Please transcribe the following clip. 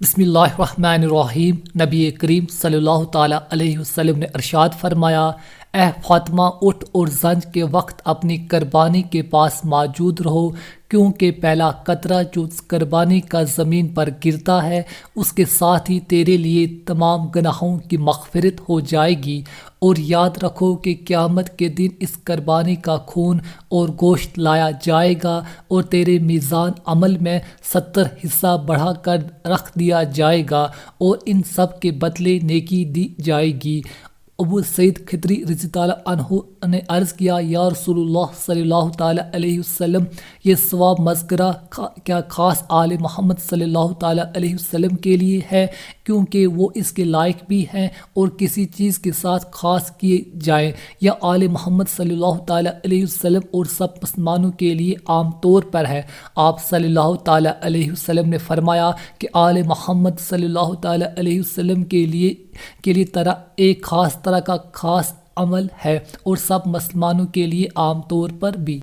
بسم اللہ الرحمن الرحیم۔ نبی کریم صلی اللہ تعالیٰ علیہ وسلم نے ارشاد فرمایا، اے فاطمہ اٹھ اور زنج کے وقت اپنی قربانی کے پاس موجود رہو، کیونکہ پہلا قطرہ جو قربانی کا زمین پر گرتا ہے اس کے ساتھ ہی تیرے لیے تمام گناہوں کی مغفرت ہو جائے گی۔ اور یاد رکھو کہ قیامت کے دن اس قربانی کا خون اور گوشت لایا جائے گا اور تیرے میزان عمل میں 70 حصہ بڑھا کر رکھ دیا جائے گا اور ان سب کے بدلے نیکی دی جائے گی۔ ابو سعید خدری رضی اللہ عنہ نے عرض کیا، یا رسول اللہ صلی اللہ تعالیٰ علیہ وسلم، یہ ثواب مذکورہ کیا خاص آل محمد صلی اللہ تعالیٰ علیہ وسلم کے لیے ہے، کیونکہ وہ اس کے لائق بھی ہیں، اور کسی چیز کے ساتھ خاص کیے جائیں، یا آل محمد صلی اللہ تعالیٰ علیہ وسلم اور سب مسلمانوں کے لیے عام طور پر ہے؟ آپ صلی اللہ تعالیٰ علیہ وسلم نے فرمایا کہ آل محمد صلی اللہ تعالیٰ علیہ وسلم کے لیے طرح ایک خاص طرح کا خاص عمل ہے، اور سب مسلمانوں کے لیے عام طور پر بھی۔